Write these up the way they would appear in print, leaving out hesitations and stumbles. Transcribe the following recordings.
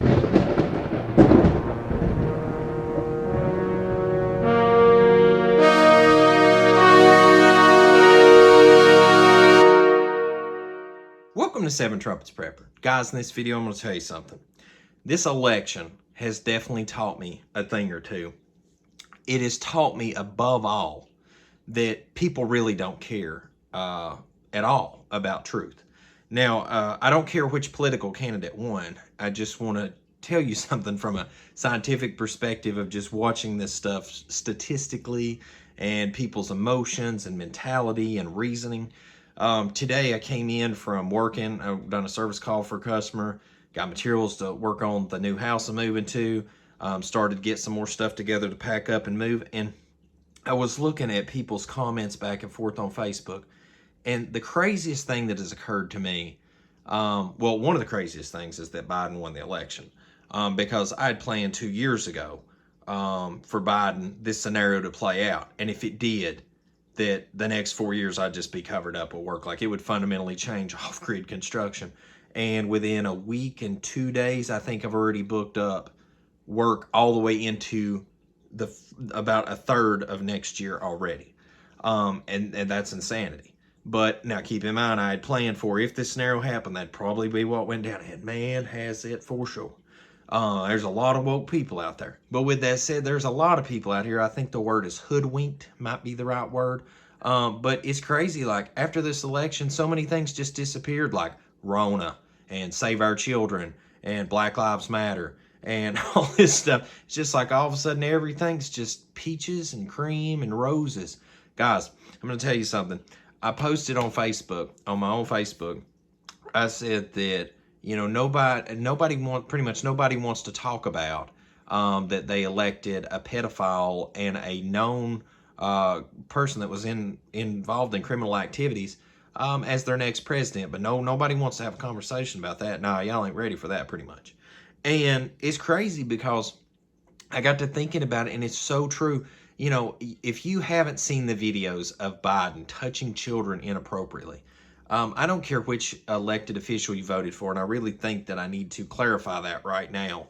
Welcome to Seven Trumpets Prepper. Guys, in this video, I'm going to tell you something. This election has definitely taught me a thing or two. It has taught me, above all, that people really don't care at all about truth. Now, I don't care which political candidate won. I just want to tell you something from a scientific perspective of just watching this stuff statistically and people's emotions and mentality and reasoning. Today I came in from working. I've done a service call for a customer, got materials to work on the new house I'm moving to, started to get some more stuff together to pack up and move. And I was looking at people's comments back and forth on Facebook. And the craziest thing that has occurred to me, well, one of the craziest things is that Biden won the election. Because I had planned 2 years ago for Biden, this scenario to play out. And if it did, that the next 4 years I'd just be covered up with work. Like, it would fundamentally change off-grid construction. And within a week and 2 days, I think I've already booked up work all the way into about a third of next year already. And that's insanity. But now keep in mind, I had planned for, if this scenario happened, that'd probably be what went down. And man, has it for sure. There's a lot of woke people out there. But with that said, there's a lot of people out here. I think the word is hoodwinked, might be the right word. But it's crazy. Like, after this election, so many things just disappeared, like Rona and Save Our Children and Black Lives Matter and all this stuff. It's just like all of a sudden everything's just peaches and cream and roses. Guys, I'm going to tell you something. I posted on Facebook, on my own Facebook, I said that, you know, pretty much nobody wants to talk about that they elected a pedophile and a known person that was involved in criminal activities as their next president. But nobody wants to have a conversation about that. Nah, y'all ain't ready for that, pretty much. And it's crazy because I got to thinking about it, and it's so true. You know, if you haven't seen the videos of Biden touching children inappropriately, I don't care which elected official you voted for, and I really think that I need to clarify that right now.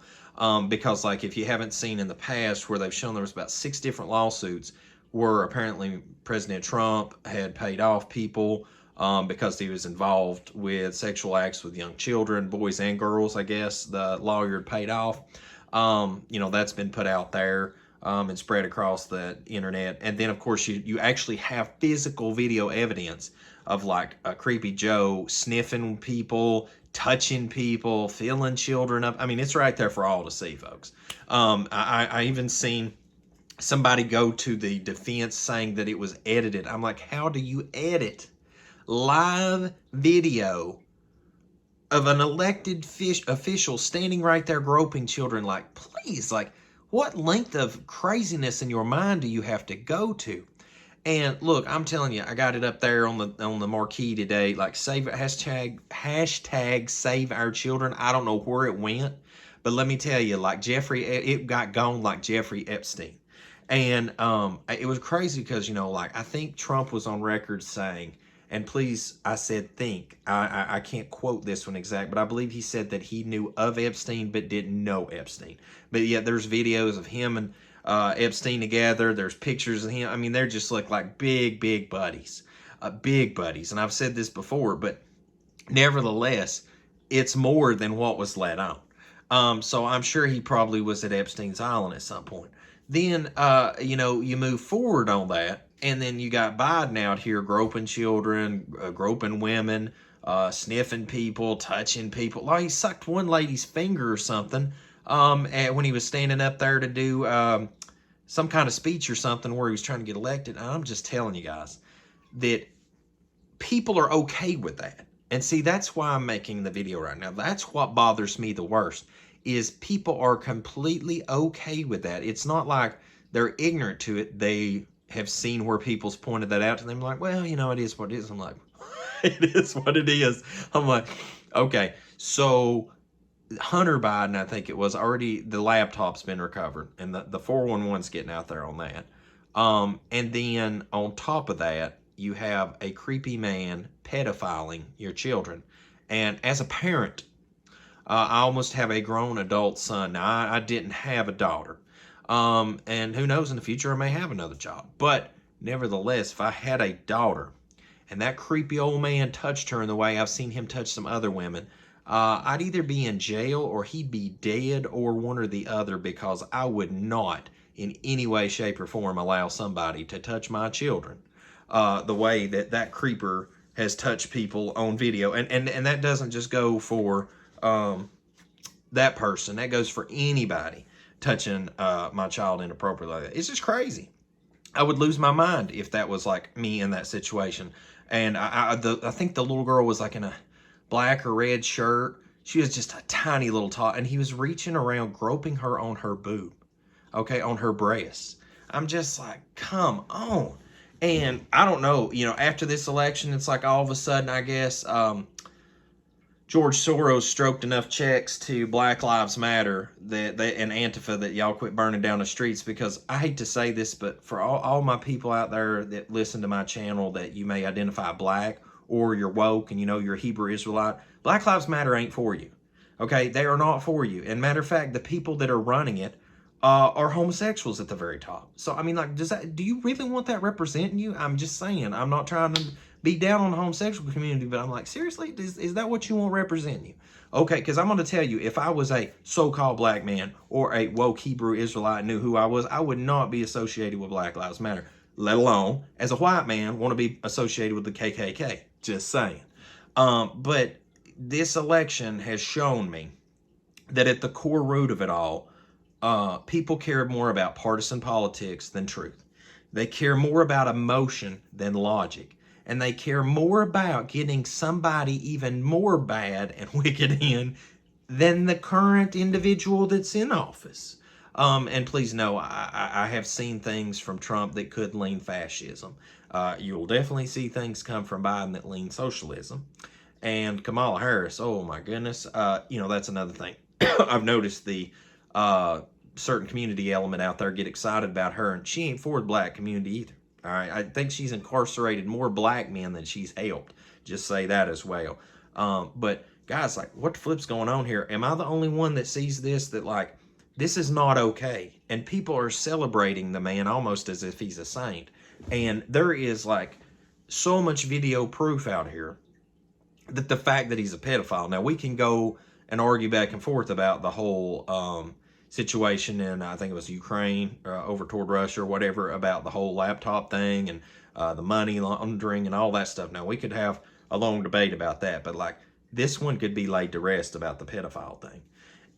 Because, like, if you haven't seen in the past where they've shown there was about 6 different lawsuits where apparently President Trump had paid off people because he was involved with sexual acts with young children, boys and girls, I guess, the lawyer had paid off. You know, that's been put out there and spread across the internet. And then, of course, you actually have physical video evidence of, like, a creepy Joe sniffing people, touching people, filling children up. I mean, it's right there for all to see, folks. I even seen somebody go to the defense saying that it was edited. I'm like, how do you edit live video of an elected official standing right there groping children? Like, please, like, what length of craziness in your mind do you have to go to? And look, I'm telling you, I got it up there on the marquee today, like hashtag save our children. I don't know where it went, but let me tell you, like it got gone like Jeffrey Epstein. And it was crazy because, you know, like, I think Trump was on record saying, and please, I said think, I can't quote this one exact, but I believe he said that he knew of Epstein but didn't know Epstein. But yet there's videos of him and Epstein together. There's pictures of him. I mean, they just look like big buddies. Big buddies. And I've said this before, but nevertheless, it's more than what was let on. So I'm sure he probably was at Epstein's Island at some point. Then, you know, you move forward on that, and then you got Biden out here groping children, groping women, sniffing people, touching people. Like, he sucked one lady's finger or something when he was standing up there to do some kind of speech or something where he was trying to get elected. And I'm just telling you guys that people are okay with that. And see, that's why I'm making the video right now. That's what bothers me the worst, is people are completely okay with that. It's not like they're ignorant to it. They have seen where people's pointed that out to them, like, well, you know, it is what it is. I'm like, it is what it is. I'm like, okay. So Hunter Biden, I think it was, already, the laptop's been recovered, and the 411's getting out there on that. And then on top of that, you have a creepy man pedophiling your children. And as a parent, I almost have a grown adult son. Now, I didn't have a daughter. And who knows, in the future, I may have another child. But nevertheless, if I had a daughter and that creepy old man touched her in the way I've seen him touch some other women, I'd either be in jail or he'd be dead, or one or the other, because I would not in any way, shape, or form allow somebody to touch my children the way that that creeper has touched people on video. And that doesn't just go for that person. That goes for anybody touching my child inappropriately like that. It's just crazy. I would lose my mind if that was like me in that situation. And I think the little girl was like in a black or red shirt. She was just a tiny little tot, and he was reaching around, groping her on her boob, okay, on her breast. I'm just like, come on. And I don't know, after this election, it's like all of a sudden, I guess, George Soros stroked enough checks to Black Lives Matter and Antifa that y'all quit burning down the streets. Because I hate to say this, but for all my people out there that listen to my channel that you may identify black, or you're woke and you're a Hebrew Israelite, Black Lives Matter ain't for you. Okay, they are not for you. And matter of fact, the people that are running it are homosexuals at the very top. So I mean, like, do you really want that representing you? I'm just saying. I'm not trying to be down on the homosexual community, but I'm like, seriously, is that what you want representing you? Okay, because I'm going to tell you, if I was a so-called black man or a woke Hebrew Israelite and knew who I was, I would not be associated with Black Lives Matter, let alone, as a white man, want to be associated with the KKK. Just saying. But this election has shown me that at the core root of it all, people care more about partisan politics than truth. They care more about emotion than logic. And they care more about getting somebody even more bad and wicked in than the current individual that's in office. And please know, I have seen things from Trump that could lean fascism. You'll definitely see things come from Biden that lean socialism. And Kamala Harris, oh my goodness, that's another thing. I've noticed the certain community element out there get excited about her, and she ain't for the black community either. All right, I think she's incarcerated more black men than she's helped. Just say that as well. But guys, like, what the flip's going on here? Am I the only one that sees this, that like, this is not okay? And people are celebrating the man almost as if he's a saint. And there is like so much video proof out here that the fact that he's a pedophile. Now, we can go and argue back and forth about the whole situation in, I think it was Ukraine, over toward Russia or whatever, about the whole laptop thing and the money laundering and all that stuff. Now, we could have a long debate about that, but like, this one could be laid to rest about the pedophile thing.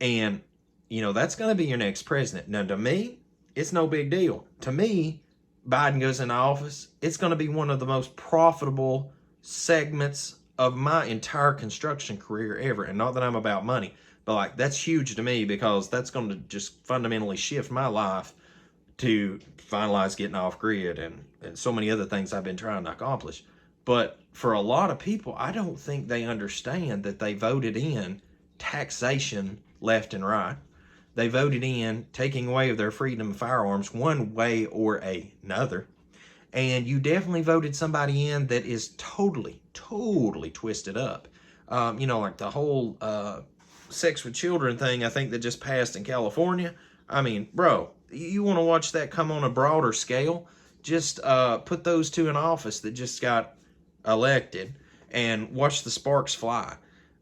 And, that's going to be your next president. Now, to me, it's no big deal. To me, Biden goes into office, it's going to be one of the most profitable segments of my entire construction career ever. And not that I'm about money, but like, that's huge to me, because that's going to just fundamentally shift my life to finalize getting off grid and so many other things I've been trying to accomplish. But for a lot of people, I don't think they understand that they voted in taxation left and right. They voted in taking away of their freedom of firearms one way or another. And you definitely voted somebody in that is totally twisted up. Like the whole sex with children thing, I think, that just passed in California. I mean, bro, you want to watch that come on a broader scale? Just put those two in office that just got elected and watch the sparks fly.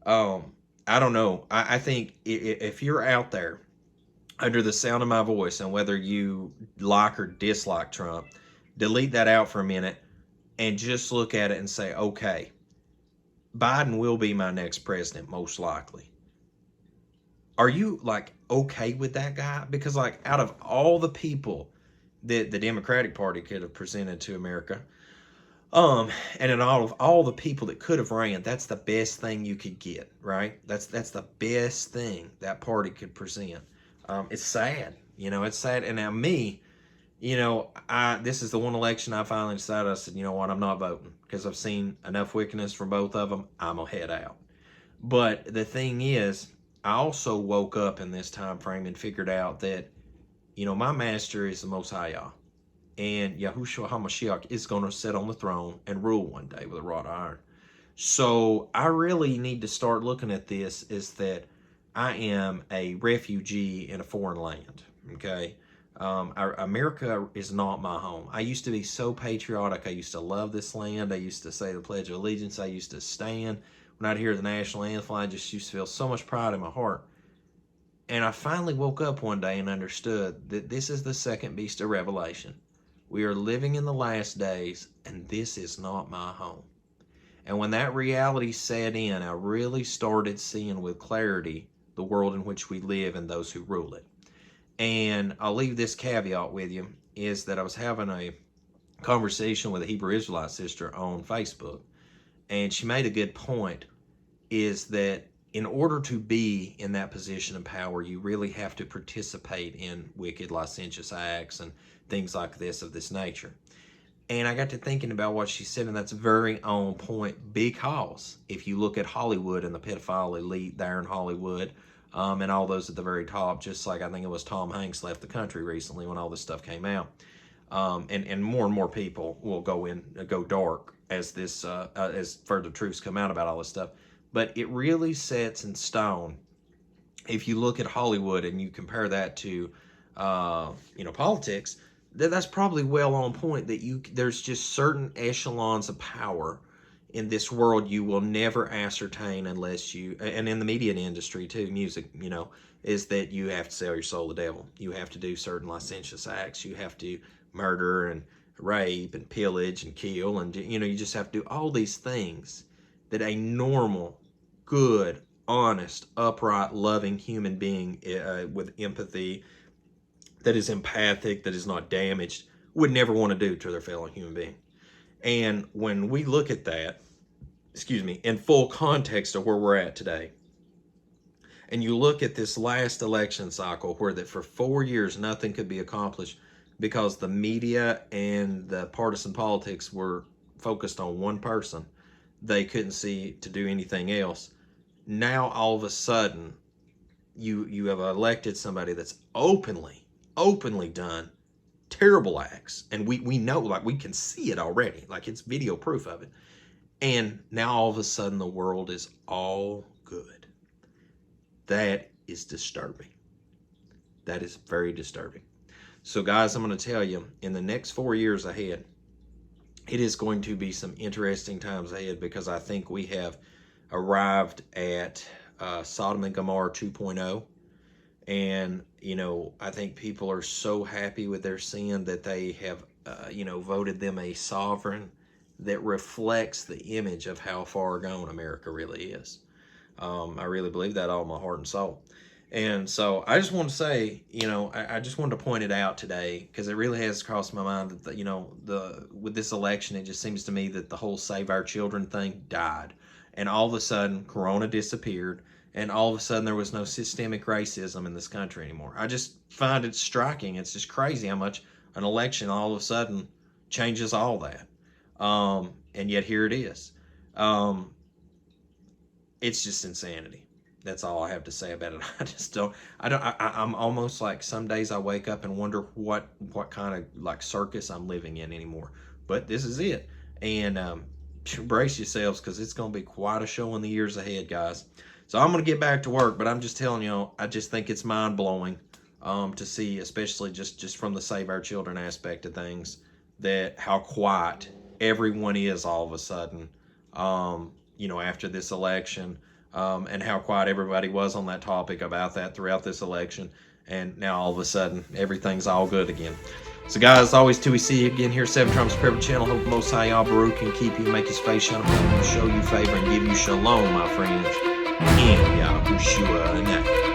I don't know. I think if you're out there under the sound of my voice, and whether you like or dislike Trump, delete that out for a minute and just look at it and say, okay, Biden will be my next president, most likely. Are you like okay with that guy? Because like, out of all the people that the Democratic Party could have presented to America, and in all the people that could have ran, that's the best thing you could get, right? That's the best thing that party could present. It's sad, it's sad. And now me, this is the one election I finally decided, I said, you know what, I'm not voting, because I've seen enough wickedness from both of them. I'm gonna head out. But the thing is, I also woke up in this time frame and figured out that, my master is the Most High Yah. And Yahushua HaMashiach is going to sit on the throne and rule one day with a wrought iron. So I really need to start looking at this, is that I am a refugee in a foreign land, okay? America is not my home. I used to be so patriotic. I used to love this land. I used to say the Pledge of Allegiance. I used to stand. When I'd hear the national anthem, I just used to feel so much pride in my heart. And I finally woke up one day and understood that this is the second beast of Revelation. We are living in the last days, and this is not my home. And when that reality set in, I really started seeing with clarity the world in which we live and those who rule it. And I'll leave this caveat with you, is that I was having a conversation with a Hebrew Israelite sister on Facebook, and she made a good point, is that in order to be in that position of power, you really have to participate in wicked, licentious acts and things like this of this nature. And I got to thinking about what she said, and that's very on point, because if you look at Hollywood and the pedophile elite there in Hollywood, and all those at the very top, just like I think it was Tom Hanks left the country recently when all this stuff came out, and more people will go dark as this as further truths come out about all this stuff. But it really sets in stone, if you look at Hollywood and you compare that to politics, that's probably well on point, that there's just certain echelons of power in this world you will never ascertain unless you, and in the media industry too, music, is that you have to sell your soul to the devil. You have to do certain licentious acts. You have to murder and rape and pillage and kill, and you just have to do all these things that a normal, good, honest, upright, loving human being with empathy, that is empathic, that is not damaged, would never want to do to their fellow human being. And when we look at that, in full context of where we're at today, and you look at this last election cycle where that for 4 years nothing could be accomplished because the media and the partisan politics were focused on one person, they couldn't see to do anything else. Now all of a sudden you have elected somebody that's openly done terrible acts, and we know, like, we can see it already, like it's video proof of it, and now all of a sudden the world is all good. That is disturbing. That is very disturbing. So guys, I'm going to tell you, in the next 4 years ahead, it is going to be some interesting times ahead, because I think we have arrived at Sodom and Gomorrah 2.0. And, I think people are so happy with their sin that they have, voted them a sovereign that reflects the image of how far gone America really is. I really believe that all my heart and soul. And so I just want to say, I just wanted to point it out today, because it really has crossed my mind that, with this election, it just seems to me that the whole Save Our Children thing died. And all of a sudden, Corona disappeared. And all of a sudden, there was no systemic racism in this country anymore. I just find it striking. It's just crazy how much an election all of a sudden changes all that. And yet here it is. It's just insanity. That's all I have to say about it. I'm almost like, some days I wake up and wonder what kind of like circus I'm living in anymore. But this is it. And brace yourselves, because it's going to be quite a show in the years ahead, guys. So I'm going to get back to work, but I'm just telling you, I just think it's mind-blowing to see, especially just from the Save Our Children aspect of things, that how quiet everyone is all of a sudden, after this election, and how quiet everybody was on that topic about that throughout this election. And now all of a sudden, everything's all good again. So guys, always till we see you again here, 7 Trump's Prayer Channel. Hope the Most High Yah Baruch can keep you, make his face shine upon you, show you favor, and give you shalom, my friends. In Yahushua name.